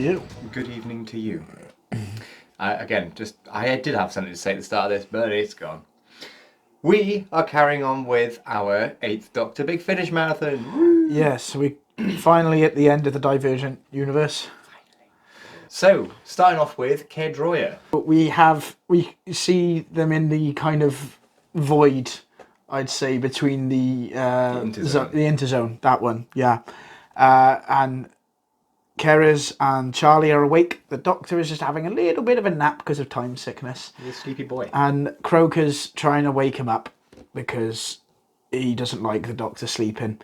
you. Good evening to you. I did have something to say at the start of this, but it's gone. We are carrying on with our 8th Doctor Big Finish marathon. Woo! Yes, we finally at the end of the Divergent universe. So, starting off with Kedroya. We see them in the kind of void, I'd say, between the interzone. the interzone, that one, yeah. And Keres and Charlie are awake. The Doctor is just having a little bit of a nap because of time sickness. He's a sleepy boy. And Croker's trying to wake him up because he doesn't like the Doctor sleeping.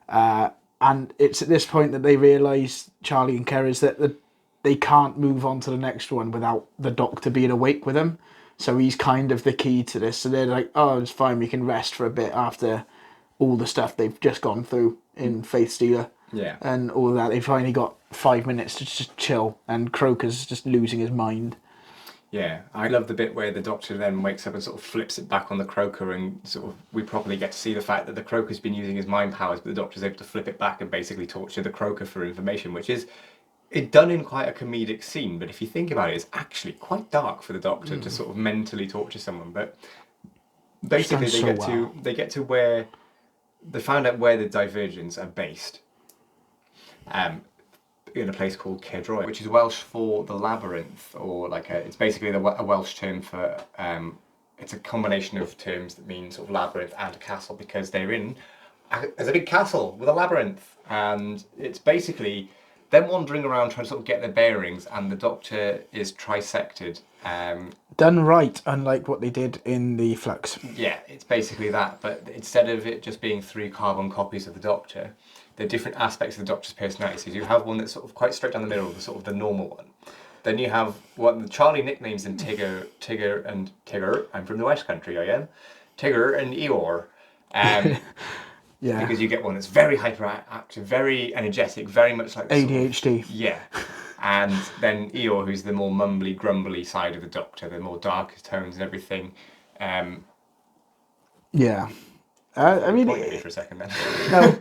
And it's at this point that they realise, Charlie and Keres, that they can't move on to the next one without the Doctor being awake with them. So he's kind of the key to this. So they're like, oh, it's fine, we can rest for a bit after all the stuff they've just gone through in Faith Stealer. Yeah. And all of that. They finally got 5 minutes to just chill, and Croker's just losing his mind. Yeah, I love the bit where the Doctor then wakes up and sort of flips it back on the Croker, and sort of we properly get to see the fact that the Croker's been using his mind powers, but the Doctor's able to flip it back and basically torture the Croker for information, which is done in quite a comedic scene. But if you think about it, it's actually quite dark for the Doctor to sort of mentally torture someone. But basically, they get to where they found out where the Divergents are based. In a place called Kedroy, which is Welsh for the labyrinth, or it's basically a Welsh term for it's a combination of terms that mean sort of labyrinth and a castle, because they're in there's a big castle with a labyrinth, and it's basically them wandering around trying to sort of get their bearings, and the Doctor is trisected. Done right, unlike what they did in the Flux. Yeah, it's basically that, but instead of it just being 3 carbon copies of the Doctor, the different aspects of the Doctor's personality. So you have one that's sort of quite straight down the middle, the sort of the normal one. Then you have what Charlie nicknames him Tigger. I'm from the West Country, I am. Tigger and Eeyore. Yeah. Because you get one that's very hyperactive, very energetic, very much like the ADHD. Sort of, yeah. And then Eeyore, who's the more mumbly, grumbly side of the Doctor, the more darker tones and everything. Yeah. I mean... Point at me for a second then. No.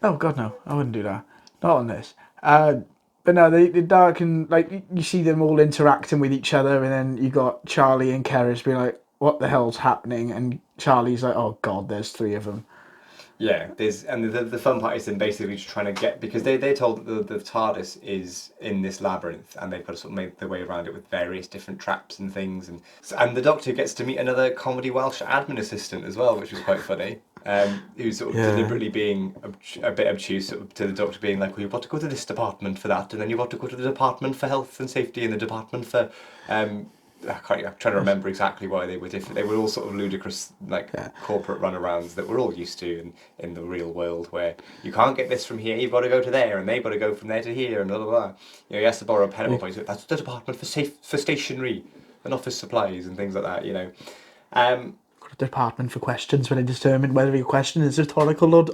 Oh, God, no. I wouldn't do that. Not on this. But no, the dark and, you see them all interacting with each other, and then you got Charlie and Keres being like, what the hell's happening? And Charlie's like, oh, God, there's 3 of them. Yeah, the fun part is them basically just trying to get, because they're told that the TARDIS is in this labyrinth, and they've got to sort of make their way around it with various different traps and things, and the Doctor gets to meet another comedy Welsh admin assistant as well, which was quite funny. Who's sort of deliberately being a bit obtuse to the Doctor, being like, well, you've got to go to this department for that, and then you've got to go to the department for health and safety, and the department for I'm trying to remember exactly why they were different. They were all sort of ludicrous, corporate runarounds that we're all used to in the real world, where you can't get this from here, you've got to go to there, and they've got to go from there to here, and blah, blah, blah. You know, he has to borrow a pen at one point. That's the department for stationery and office supplies and things like that, you know. Got a department for questions when they determine whether your question is rhetorical or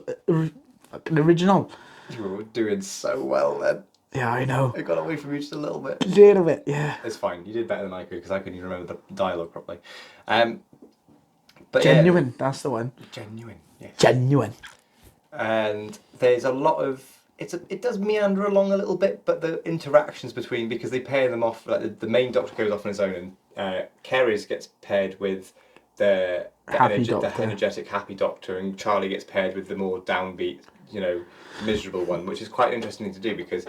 original. You were doing so well then. Yeah, I know. It got away from you just a little bit. A little bit, yeah. It's fine. You did better than I could, because I couldn't even remember the dialogue properly. But Genuine, yeah, that's the one. Genuine, yes. Genuine. And there's a lot of... It does meander along a little bit, but the interactions between... Because they pair them off... Like the main Doctor goes off on his own, and Keres gets paired with the energetic happy Doctor, and Charlie gets paired with the more downbeat, miserable one, which is quite interesting to do, because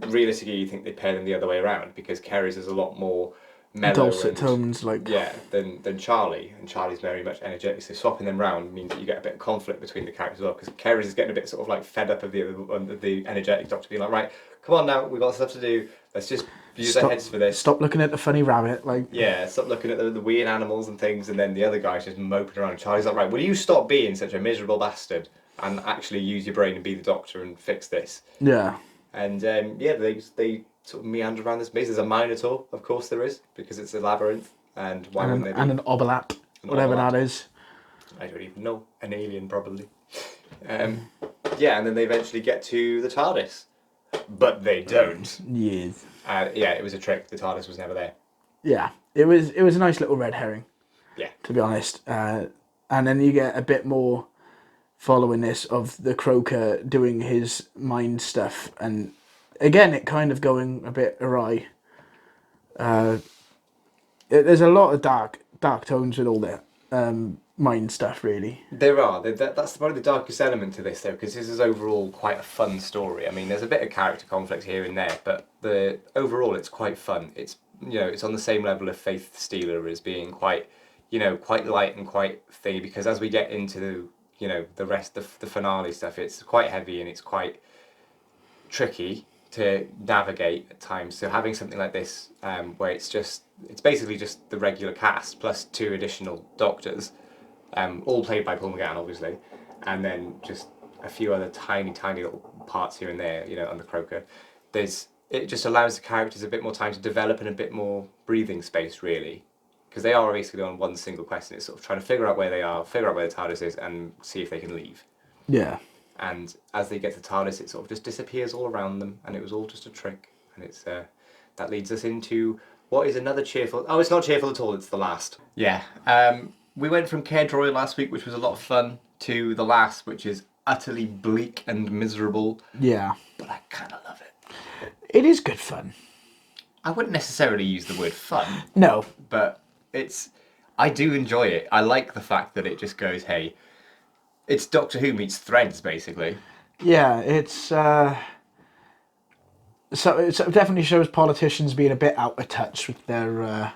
realistically you think they pair them the other way around, because Keres is a lot more mellow dulcet tones, than Charlie, and Charlie's very much energetic. So swapping them round means that you get a bit of conflict between the characters as well, because Keres is getting a bit sort of fed up of the energetic Doctor being like, right, come on now, we've got stuff to do, let's just use our heads for this. Stop looking at the funny rabbit, stop looking at the weird animals and things. And then the other guy's just moping around, and Charlie's like, right, will you stop being such a miserable bastard and actually use your brain and be the Doctor and fix this? Yeah. And they sort of meander around this maze. There's a Minotaur, of course there is, because it's a labyrinth. And why wouldn't there be? And an obolat, whatever that is. I don't even know. An alien, probably. And then they eventually get to the TARDIS. But they don't. Yes. It was a trick. The TARDIS was never there. Yeah, it was a nice little red herring. Yeah. To be honest. And then you get a bit more following this of the Croker doing his mind stuff, and again, it kind of going a bit awry. There's a lot of dark tones with all that mind stuff, really. There are. That's probably the darkest element to this, though, because this is overall quite a fun story. I mean, there's a bit of character conflict here and there, but overall it's quite fun. It's it's on the same level of Faith Stealer as being quite quite light and quite thingy. Because as we get into the rest of the finale stuff, it's quite heavy and it's quite tricky to navigate at times. So having something like this, where it's basically just the regular cast plus 2 additional doctors, all played by Paul McGann, obviously, and then just a few other tiny little parts here and there, under Croker. It just allows the characters a bit more time to develop and a bit more breathing space, really, because they are basically on one single quest, and it's sort of trying to figure out where they are, figure out where the TARDIS is, and see if they can leave. Yeah. And as they get to TARDIS, it sort of just disappears all around them, and it was all just a trick. And it's that leads us into what is another cheerful... Oh, it's not cheerful at all, it's the last. Yeah. We went from Care Droid last week, which was a lot of fun, to the last, which is utterly bleak and miserable. Yeah. But I kind of love it. It is good fun. I wouldn't necessarily use the word fun. No. But I do enjoy it. I like the fact that it just goes, hey... It's Doctor Who meets Threads, basically. Yeah, so it definitely shows politicians being a bit out of touch with their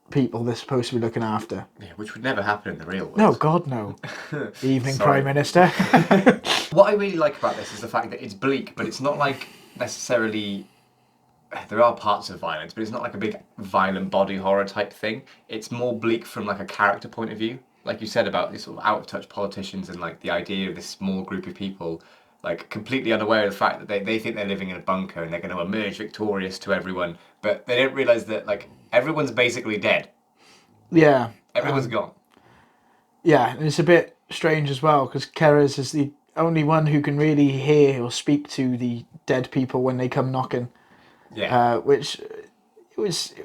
people they're supposed to be looking after. Yeah, which would never happen in the real world. No, God, no. Evening, Prime Minister. What I really like about this is the fact that it's bleak, but it's not like necessarily... There are parts of violence, but it's not like a big violent body horror type thing. It's more bleak from like a character point of view. Like you said about these sort of out-of-touch politicians and like the idea of this small group of people like completely unaware of the fact that they think they're living in a bunker and they're going to emerge victorious to everyone, but they don't realise that like everyone's basically dead. Yeah. Everyone's gone. Yeah, and it's a bit strange as well because Keres is the only one who can really hear or speak to the dead people when they come knocking. Yeah. Which it was...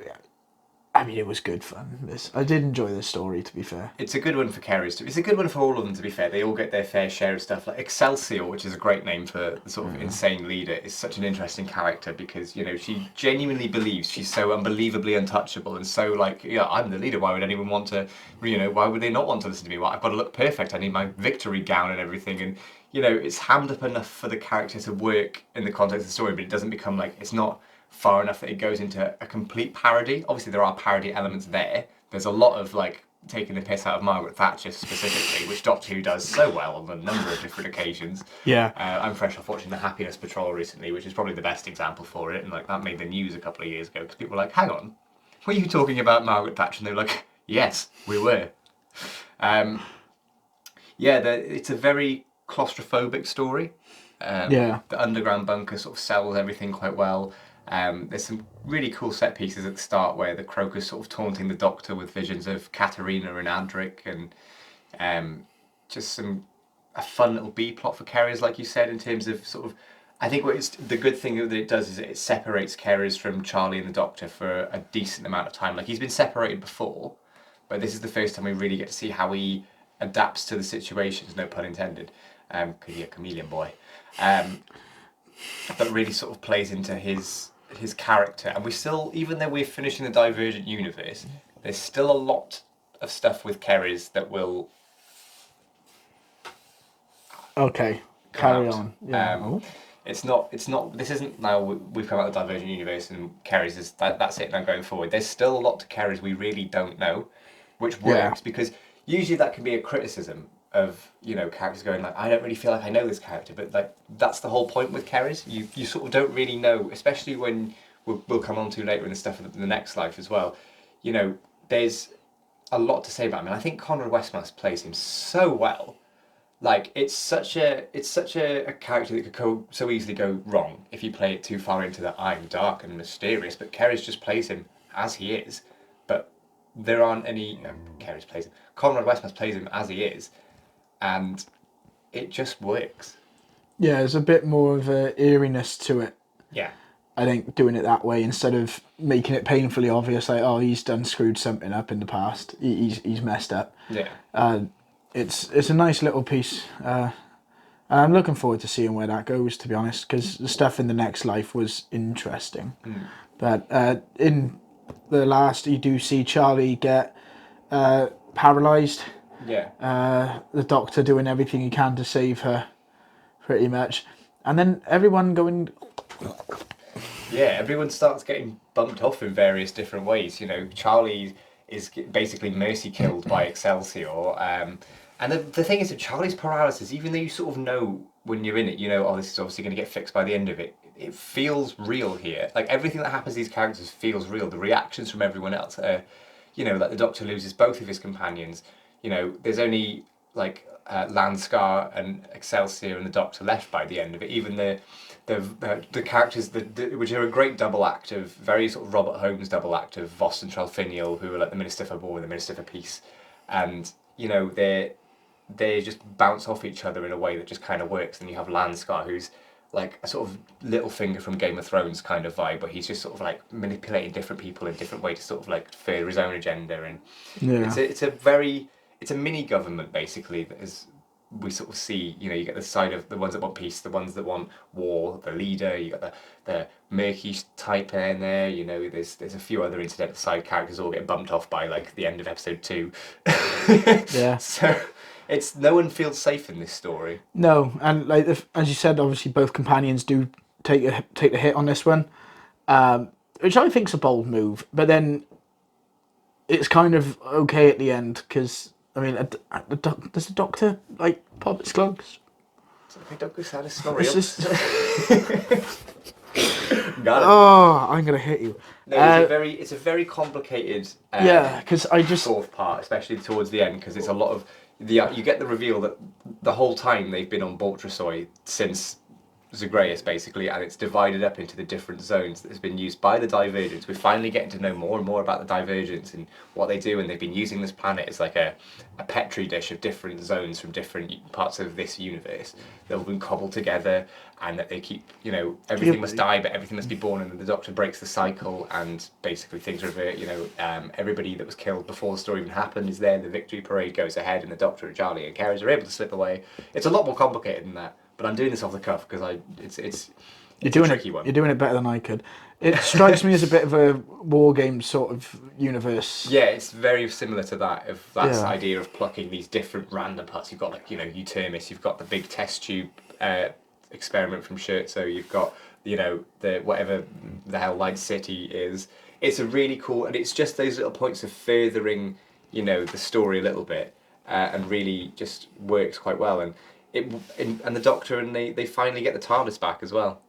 I mean, it was good fun. I did enjoy this story, to be fair. It's a good one for Keres. It's a good one for all of them, to be fair. They all get their fair share of stuff. Like Excelsior, which is a great name for the sort of insane leader, is such an interesting character because, she genuinely believes she's so unbelievably untouchable and so like, yeah, I'm the leader. Why would anyone want to, why would they not want to listen to me? Well, I've got to look perfect. I need my victory gown and everything. And, it's hammed up enough for the character to work in the context of the story, but it doesn't become like, it's not far enough that it goes into a complete parody. Obviously there are parody elements there. There's a lot of like taking the piss out of Margaret Thatcher specifically, which Doctor Who does so well on a number of different occasions. Yeah. I'm fresh off watching the Happiness Patrol recently, which is probably the best example for it, and like that made the news a couple of years ago because people were like, hang on, were you talking about Margaret Thatcher? And they were like, yes, we were. It's a very claustrophobic story. The underground bunker sort of sells everything quite well. There's some really cool set pieces at the start where the Croker's sort of taunting the Doctor with visions of Katarina and Adric, and just a fun little B plot for Keres, like you said, in terms of sort of. I think the good thing that it does is it separates Keres from Charlie and the Doctor for a decent amount of time. Like he's been separated before, but this is the first time we really get to see how he adapts to the situations. No pun intended, because he's a chameleon boy. That really sort of plays into his character, and we still, even though we're finishing the Divergent universe, there's still a lot of stuff with Keres that will. Okay, carry on. Yeah. It's not. This isn't now. We've come out of the Divergent universe, and Keres is that's it now going forward. There's still a lot to Keres we really don't know, which works because usually that can be a criticism of characters going like, I don't really feel like I know this character, but like that's the whole point with Keres. You sort of don't really know, especially when we'll come on to later in the stuff in the next life as well. There's a lot to say about him, and I think Conrad Westmaster plays him so well. Like it's such a character that could so easily go wrong if you play it too far into that I'm dark and mysterious. But Keres just plays him as he is. But there aren't any. Keres plays him. Conrad Westmaster plays him as he is. And it just works. Yeah, there's a bit more of a eeriness to it. Yeah. I think doing it that way instead of making it painfully obvious, like, oh, he's done screwed something up in the past. He's messed up. Yeah. It's a nice little piece. I I'm looking forward to seeing where that goes, to be honest, because the stuff in the next life was interesting. But in the last, you do see Charlie get paralysed. Yeah. The Doctor doing everything he can to save her, pretty much. And then everyone going, Yeah, everyone starts getting bumped off in various different ways. Charlie is basically mercy killed by Excelsior. And the thing is, that Charlie's paralysis, even though you sort of know when you're in it, oh, this is obviously going to get fixed by the end of it, it feels real here. Like, everything that happens to these characters feels real. The reactions from everyone else are, like the Doctor loses both of his companions. There's only, like, Landscar and Excelsior and the Doctor left by the end of it. Even the characters which are a great double act of very sort of Robert Holmes double act of Voss and Trelfiniel, who are like the Minister for War and the Minister for Peace, and they just bounce off each other in a way that just kind of works. And you have Landscar, who's like a sort of Littlefinger from Game of Thrones kind of vibe, but he's just sort of like manipulating different people in different ways to sort of like further his own agenda. And yeah, it's a mini government basically that is. We sort of see, you get the side of the ones that want peace, the ones that want war, the leader, you got the murky type in there, there's a few other incidental side characters all get bumped off by like the end of episode 2. yeah. So no one feels safe in this story. No, and like as you said, obviously both companions do take the hit on this one, which I think's a bold move. But then it's kind of okay at the end because I mean, does the Doctor like pop its clogs? The Doctor's had a snorri. It's just, Got it. oh, I'm gonna hit you. No, it's a very complicated. Yeah, because I just fourth part, especially towards the end, because it's a lot of you get the reveal that the whole time they've been on Baltrusoy since Zagreus, basically, and it's divided up into the different zones that has been used by the Divergents. We're finally getting to know more and more about the Divergents and what they do, and they've been using this planet as like a petri dish of different zones from different parts of this universe that have been cobbled together, and that they keep, everything must die, but everything must be born, and then the Doctor breaks the cycle, and basically things revert. Everybody that was killed before the story even happened is there. The victory parade goes ahead, and the Doctor and Charlie and Keras are able to slip away. It's a lot more complicated than that. But I'm doing this off the cuff because it's a tricky one. You're doing it better than I could. It strikes me as a bit of a war game sort of universe. Yeah, it's very similar to that. Idea of plucking these different random parts. You've got like Eutermis. You've got the big test tube experiment from Scherzo. You've got the whatever the hell Light City is. It's a really cool, and it's just those little points of furthering the story a little bit, and really just works quite well. And the Doctor and they finally get the TARDIS back as well,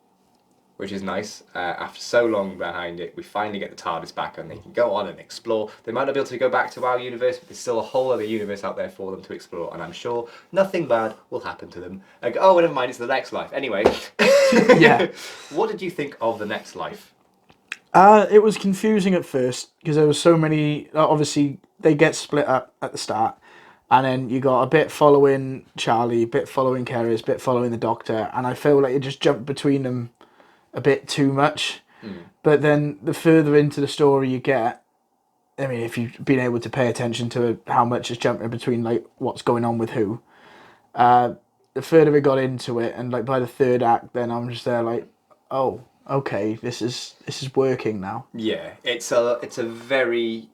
which is nice. After so long behind it, we finally get the TARDIS back, and they can go on and explore. They might not be able to go back to our universe, but there's still a whole other universe out there for them to explore, and I'm sure nothing bad will happen to them. Like, oh, never mind, it's the next life. Anyway, Yeah. What did you think of the next life? It was confusing at first because there was so many. Obviously, they get split up at the start. And then you got a bit following Charlie, a bit following Keras, a bit following the Doctor, and I feel like it just jumped between them a bit too much. But then the further into the story you get, I mean, if you've been able to pay attention to how much is jumping between like what's going on with who, the further we got into it, and like by the third act, then I'm just there like, oh, okay, this is working now. Yeah, it's a very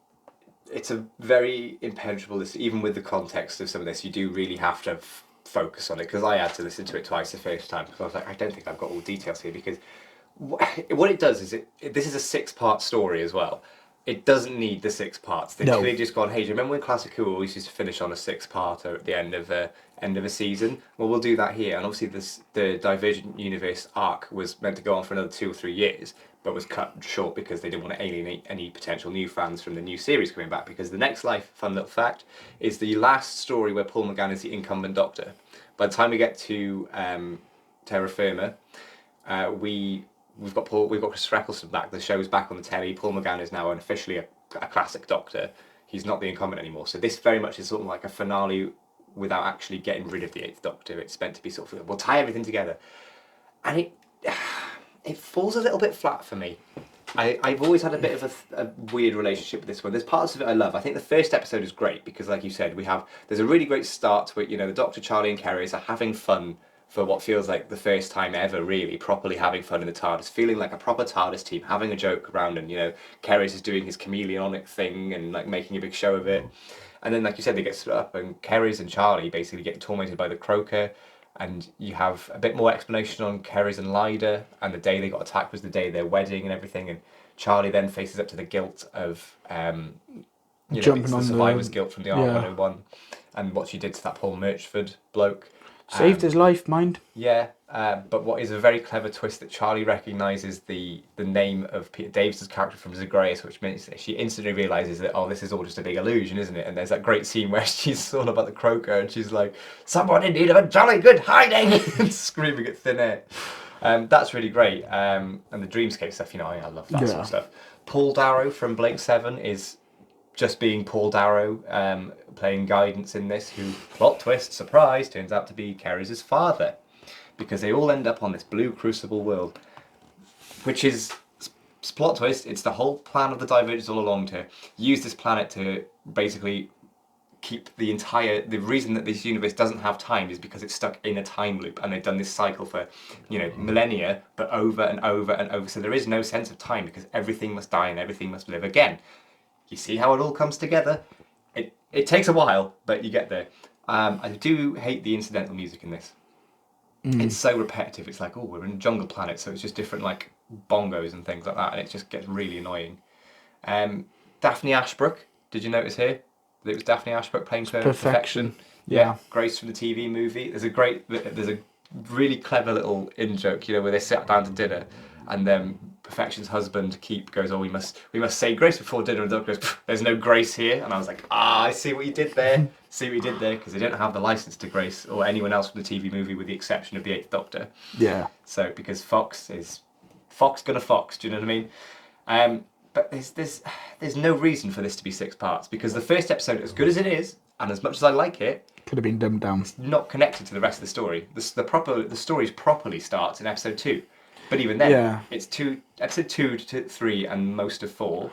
impenetrable. Even with the context of some of this, you do really have to focus on it, because I had to listen to it twice the first time because I was like, I don't think I've got all the details here, because what it does is this is a 6-part story as well. It doesn't need the 6 parts. They've clearly just gone, hey, do you remember when Classic Who always used to finish on a 6-parter at the end of a season? Well, we'll do that here. And obviously the Divergent Universe arc was meant to go on for another 2 or 3 years, but was cut short because they didn't want to alienate any potential new fans from the new series coming back, because the next life, fun little fact, is the last story where Paul McGann is the incumbent Doctor. By the time we get to Terra Firma, we've got Chris Eccleston back. The show's back on the telly. Paul McGann is now officially a classic Doctor. He's not the incumbent anymore. So this very much is sort of like a finale without actually getting rid of the 8th Doctor. It's meant to be sort of, we'll tie everything together. And it falls a little bit flat for me. I've always had a bit of a weird relationship with this one. There's parts of it I love. I think the first episode is great because, like you said, there's a really great start to it. The Doctor, Charlie and Keras are having fun for what feels like the first time ever, really, properly having fun in the TARDIS, feeling like a proper TARDIS team, having a joke around, and, you know, Kerry's is doing his chameleonic thing and, like, making a big show of it. And then, like you said, they get split up, and Kerry's and Charlie basically get tormented by the Croaker, and you have a bit more explanation on Kerry's and Lyda, and the day they got attacked was the day of their wedding and everything, and Charlie then faces up to the guilt of, you know, Jumping it's the on survivor's guilt from the yeah. R101, and what she did to that Paul Murchford bloke. Saved his life, mind. Yeah, but what is a very clever twist that Charlie recognises the name of Peter Davis' character from Zagreus, which means that she instantly realises that, oh, this is all just a big illusion, isn't it? And there's that great scene where she's all about the croaker and she's like, someone in need of a jolly good hiding, and screaming at thin air. That's really great. And the dreamscape stuff, you know, I love that sort of stuff. Paul Darrow from Blake 7 is just being Paul Darrow, playing guidance in this, who, plot twist, surprise, turns out to be Kerry's father. Because they all end up on this blue crucible world, which is, plot twist, it's the whole plan of the Divergence all along to use this planet to basically keep the reason that this universe doesn't have time is because it's stuck in a time loop, and they've done this cycle for, you know, millennia, but over and over and over, so there is no sense of time because everything must die and everything must live again. You see how it all comes together? It takes a while, but you get there. I do hate the incidental music in this. It's so repetitive. It's like, oh, we're in a jungle planet, so it's just different, like, bongos and things like that, and it just gets really annoying. Daphne Ashbrook, did you notice here that it was Daphne Ashbrook playing Perfection? Yeah. Grace from the TV movie. There's a really clever little in-joke, you know, where they sat down to dinner, and then Perfection's husband Keep goes, oh, we must say grace before dinner, and Doug goes, there's no grace here, and I was like, I see what you did there, because they don't have the license to Grace or anyone else from the TV movie with the exception of the Eighth Doctor. Yeah. So because Fox gonna Fox, do you know what I mean? But there's no reason for this to be 6 parts, because the first episode, as good as it is, and as much as I like it, could have been dumbed down. It's not connected to the rest of the story. The story properly starts in episode 2. But even then, it's episode 2 to 3 and most of 4,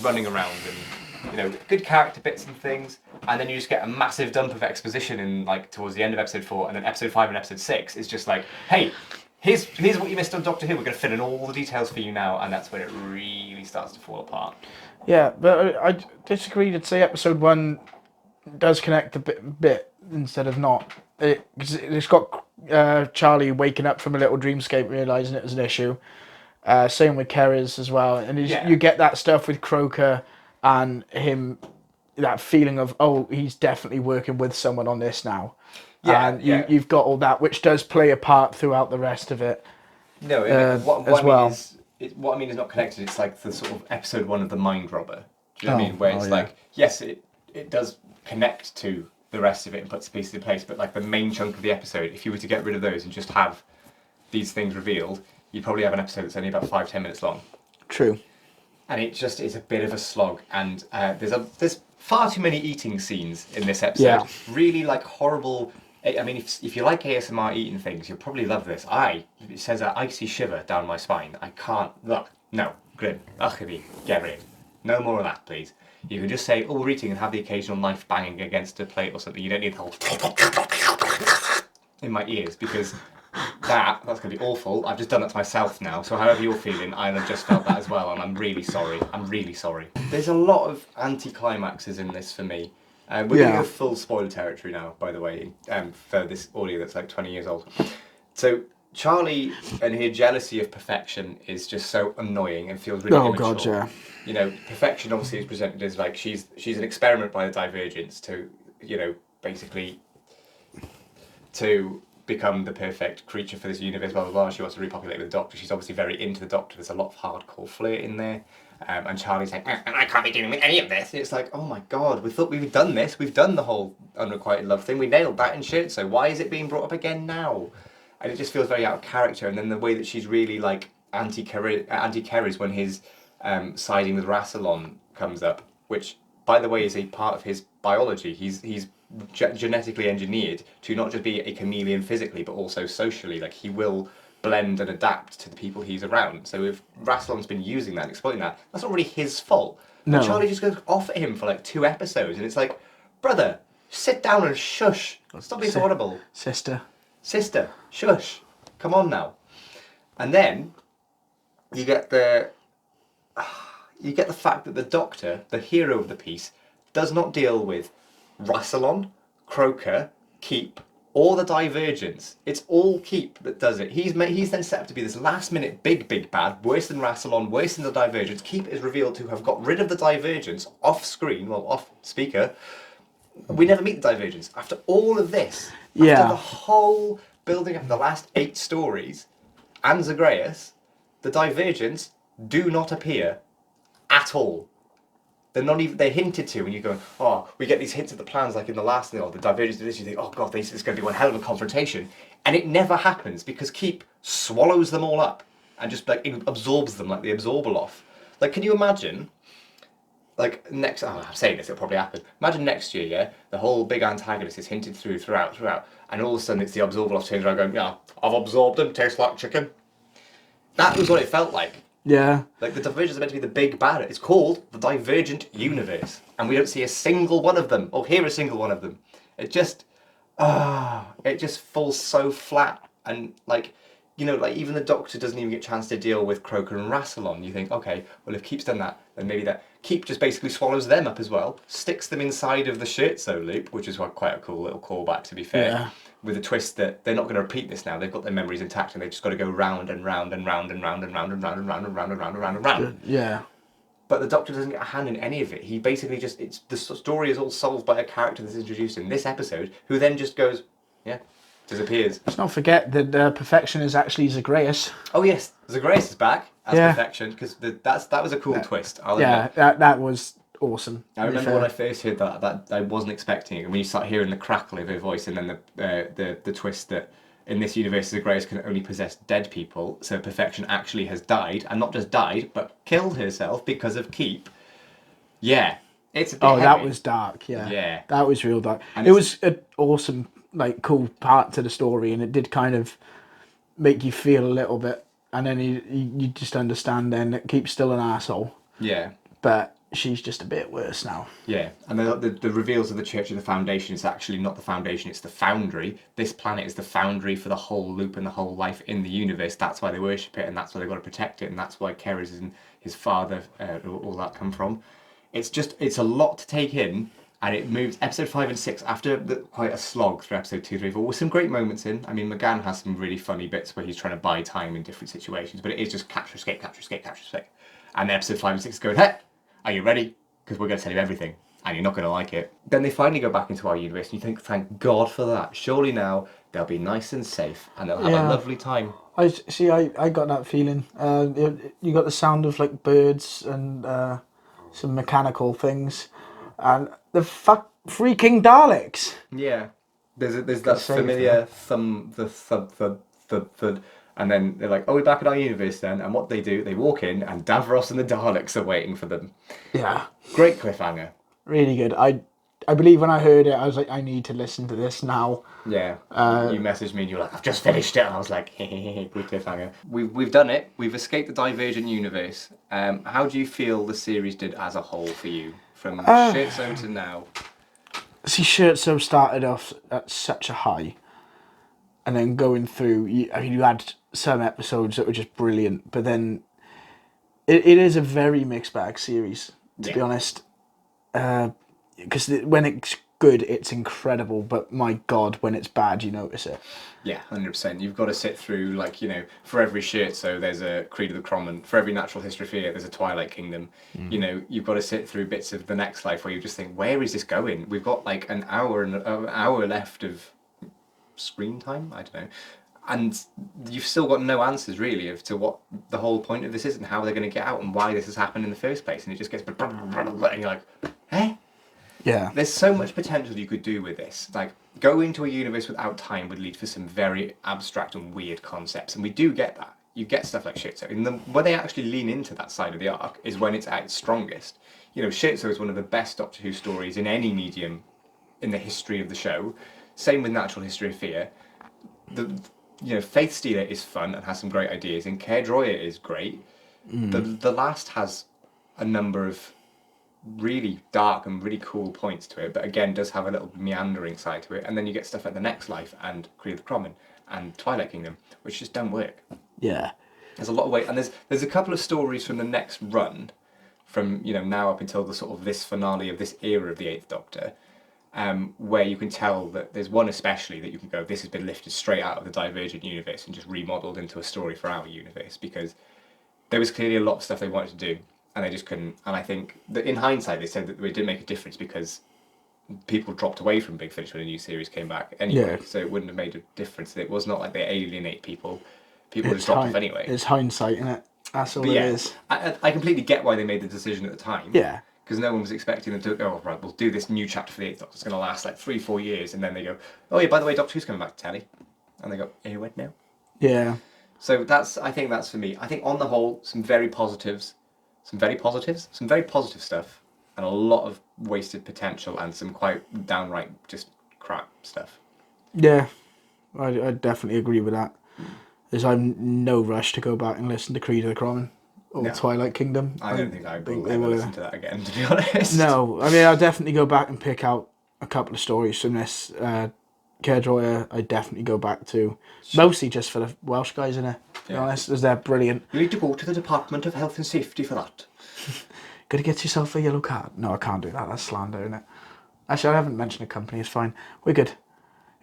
running around and, you know, good character bits and things, and then you just get a massive dump of exposition in, like, towards the end of episode 4, and then episode 5 and episode 6 is just like, hey, here's what you missed on Doctor Who. We're going to fill in all the details for you now, and that's when it really starts to fall apart. Yeah, but I disagree. I'd say episode 1 does connect a bit instead of not. It's got Charlie waking up from a little dreamscape, realising it was an issue. Same with Kerry's as well. And you get that stuff with Croker and him, that feeling of, oh, he's definitely working with someone on this now. Yeah, and you've got all that, which does play a part throughout the rest of it. No, what I mean is not connected. It's like the sort of episode 1 of The Mind Robber. Do you know what I mean? Where it's like, yes, it does connect to the rest of it and puts the pieces in place, but like the main chunk of the episode, if you were to get rid of those and just have these things revealed, you'd probably have an episode that's only about 5-10 minutes long. True. And it just is a bit of a slog, and there's far too many eating scenes in this episode. Yeah. Really, like, horrible. I mean, if you like ASMR eating things, you'll probably love this. It says an icy shiver down my spine. I can't. Look, no, grin. Get rid. No more of that, please. You can just say, oh, we're eating, and have the occasional knife banging against a plate or something. You don't need the whole in my ears, because that's going to be awful. I've just done that to myself now, so however you're feeling, I have just felt that as well, and I'm really sorry. There's a lot of anti-climaxes in this for me. We're going to go full spoiler territory now, by the way, for this audio that's like 20 years old. So Charlie and her jealousy of Perfection is just so annoying and feels really immature. God, yeah. You know, Perfection obviously is presented as like she's an experiment by the Divergence to, you know, basically to become the perfect creature for this universe, blah, blah, blah. She wants to repopulate with the Doctor. She's obviously very into the Doctor. There's a lot of hardcore flirt in there. And Charlie's like, and I can't be dealing with any of this. It's like, oh my God, we thought we've done this. We've done the whole unrequited love thing. We nailed that and shit. So why is it being brought up again now? And it just feels very out of character. And then the way that she's really like anti-Kerry's when his siding with Rassilon comes up, which, by the way, is a part of his biology. He's genetically engineered to not just be a chameleon physically, but also socially. Like, he will blend and adapt to the people he's around. So if Rassilon's been using that and exploiting that, that's not really his fault. No. But Charlie just goes off at him for like 2 episodes, and it's like, brother, sit down and shush. Stop being so audible. Sister. Sister, shush, come on now. And then you get the fact that the Doctor, the hero of the piece, does not deal with Rassilon, Croker, Keep, or the Divergence. It's all Keep that does it. He's then set up to be this last-minute big bad, worse than Rassilon, worse than the Divergence. Keep is revealed to have got rid of the Divergence off-screen, well, off-speaker. We never meet the Divergence. After all of this, after the whole building up the last 8 stories, and Zagreus, the Divergence do not appear at all. They're not even, they're hinted to when you go, oh, we get these hints of the plans like in the last, the Divergence do this, you think, oh god, this is going to be one hell of a confrontation. And it never happens because Keep swallows them all up and just like absorbs them like the Absorbaloff. Like, can you imagine, like next, oh, I'm saying this, it'll probably happen. Imagine next year, yeah, the whole big antagonist is hinted throughout, and all of a sudden it's the Absorbaloff turns around going, yeah, I've absorbed them, tastes like chicken. That was what it felt like. Yeah. Like, the Divergent is meant to be the big bad. It's called the Divergent Universe. And we don't see a single one of them, or hear a single one of them. It just falls so flat. And, like, you know, like, even the Doctor doesn't even get a chance to deal with Croker and Rassilon. You think, okay, well, if Keep's done that, then maybe that Keep just basically swallows them up as well, sticks them inside of the Scherzo loop, which is quite a cool little callback, to be fair. Yeah. With a twist that they're not going to repeat this now. They've got their memories intact, and they've just got to go round and round and round and round and round and round and round and round and round and round and round. Yeah. But the Doctor doesn't get a hand in any of it. He basically just, it's the story is all solved by a character that's introduced in this episode, who then just goes, yeah, disappears. Let's not forget that Perfection is actually Zagreus. Oh yes, Zagreus is back as Perfection, because that was a cool twist. I'll admit. that was awesome. I remember when I first heard that I wasn't expecting it. And when you start hearing the crackle of her voice, and then the twist that in this universe Zagreus can only possess dead people, so Perfection actually has died, and not just died, but killed herself because of Keep. Yeah, it's a bit heavy. That was dark. Yeah, that was real dark. And it was an awesome, like, cool part to the story, and it did kind of make you feel a little bit, and then you just understand then that Keep's still an asshole. Yeah, but she's just a bit worse now. Yeah, and the reveals of the Church of the Foundation is actually not the Foundation, it's the Foundry. This planet is the Foundry for the whole loop and the whole life in the universe. That's why they worship it, and that's why they've got to protect it, and that's why Keres and his father, all that come from. It's a lot to take in, and it moves episode 5 and 6 after quite a slog through episode 2, 3, 4, with some great moments in. I mean, McGann has some really funny bits where he's trying to buy time in different situations, but it is just capture, escape, capture, escape, capture, escape. And then episode 5 and 6 is going, hey! Are you ready? Because we're going to tell you everything, and you're not going to like it. Then they finally go back into our universe, and you think, thank God for that. Surely now they'll be nice and safe, and they'll have a lovely time. I got that feeling. You got the sound of like birds and some mechanical things, and the freaking Daleks. Yeah, there's that familiar thud. And then they're like, oh, we're back in our universe then. And what they do, they walk in and Davros and the Daleks are waiting for them. Yeah. Great cliffhanger. Really good. I believe when I heard it, I was like, I need to listen to this now. Yeah. You messaged me and you were like, I've just finished it. And I was like, good cliffhanger. We've done it. We've escaped the Divergent universe. How do you feel the series did as a whole for you? From Scherzo to now? See, Scherzo started off at such a high. And then going through, you had some episodes that were just brilliant, but then it is a very mixed bag series, to be honest. Because when it's good, it's incredible, but my God, when it's bad, you notice it. Yeah, 100%. You've got to sit through, like, you know, for every Scherzo, there's a Creed of the Crommen. For every Natural History Fear, there's a Twilight Kingdom. You know, you've got to sit through bits of The Next Life where you just think, where is this going? We've got, like, an hour left of screen time, I don't know, and you've still got no answers really as to what the whole point of this is and how they're going to get out and why this has happened in the first place, and it just gets and you're like, eh? Yeah. There's so much potential you could do with this. Like, going to a universe without time would lead for some very abstract and weird concepts, and we do get that. You get stuff like Scherzo, and when they actually lean into that side of the arc is when it's at its strongest. You know, Scherzo is one of the best Doctor Who stories in any medium in the history of the show. Same with Natural History of Fear. Faith Stealer is fun and has some great ideas, and Care Droyer is great. The last has a number of really dark and really cool points to it, but again does have a little meandering side to it. And then you get stuff like The Next Life and Creed of the Crommen. and Twilight Kingdom, which just don't work. Yeah. There's a lot of weight, and there's a couple of stories from the next run, from now up until the sort of this finale of this era of the Eighth Doctor, where you can tell that there's one especially that you can go, this has been lifted straight out of the Divergent universe and just remodeled into a story for our universe, because there was clearly a lot of stuff they wanted to do and they just couldn't. And I think that in hindsight they said that it didn't make a difference because people dropped away from Big Finish when a new series came back anyway, so it wouldn't have made a difference. It was not like they alienate people. People just dropped off anyway. It's hindsight, isn't it? That's all But it yeah, is. I completely get why they made the decision at the time. Yeah. Because no one was expecting them to go, oh, right, we'll do this new chapter for the Eighth Doctor. It's going to last like 3-4 years. And then they go, oh, yeah, by the way, Doctor Who's coming back to telly. And they go, you went now? Yeah. So I think that's for me. I think on the whole, some very positive stuff, and a lot of wasted potential and some quite downright just crap stuff. Yeah. I definitely agree with that. There's no rush to go back and listen to Creed of the Cronin or Twilight Kingdom. I don't think I will ever listen to that again, to be honest. No, I mean, I'll definitely go back and pick out a couple of stories from this. Caredrawer, I definitely go back to. Mostly just for the Welsh guys, innit? To be honest, as they're brilliant. You need to go to the Department of Health and Safety for that. Gotta get yourself a yellow card. No, I can't do that. That's slander, innit? Actually, I haven't mentioned a company. It's fine. We're good.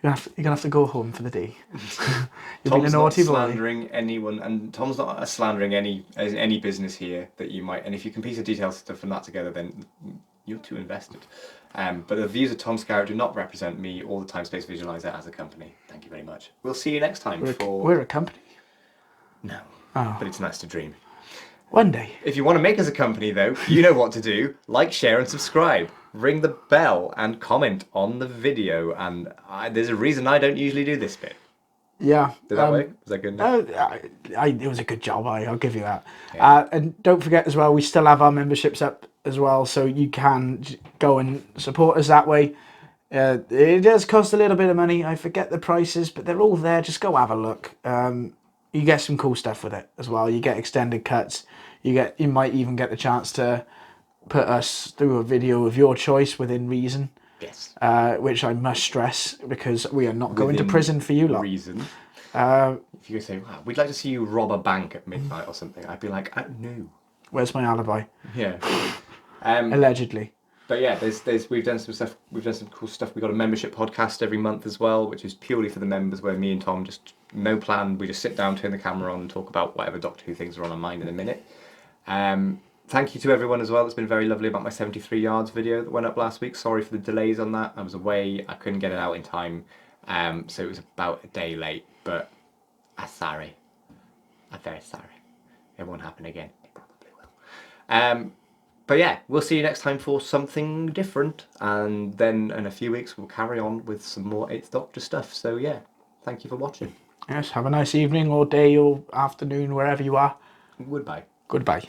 You're gonna have to go home for the day. You've been a naughty boy. Tom's not slandering anyone, and Tom's not slandering any business here that you might. And if you can piece the details stuff from that together, then you're too invested. But the views of Tom Scout do not represent me or the Time Space Visualizer as a company. Thank you very much. We'll see you next time We're a company. No. Oh. But it's nice to dream. One day. If you want to make us a company, though, you know what to do. Like, share, and subscribe. Ring the bell and comment on the video. And there's a reason I don't usually do this bit. Yeah. Did that work? Was that good enough? It was a good job. I'll give you that. Yeah. And don't forget as well, we still have our memberships up as well, so you can go and support us that way. It does cost a little bit of money. I forget the prices, but they're all there. Just go have a look. You get some cool stuff with it as well. You get extended cuts. You might even get the chance to put us through a video of your choice within reason. Yes. Which I must stress, because we are not going to prison for you lot. Reason. If you say, wow, we'd like to see you rob a bank at midnight or something, I'd be like, no. Where's my alibi? Yeah. Allegedly. But yeah, we've done some stuff. We've done some cool stuff. We've got a membership podcast every month as well, which is purely for the members, where me and Tom just no plan. We just sit down, turn the camera on, and talk about whatever Doctor Who things are on our mind in a minute. Thank you to everyone as well. It's been very lovely about my 73 yards video that went up last week. Sorry for the delays on that. I was away. I couldn't get it out in time, so it was about a day late. But I'm sorry. I'm very sorry. It won't happen again. It probably will. But yeah, we'll see you next time for something different. And then in a few weeks, we'll carry on with some more 8th Doctor stuff. So yeah, thank you for watching. Yes, have a nice evening or day or afternoon, wherever you are. Goodbye. Goodbye.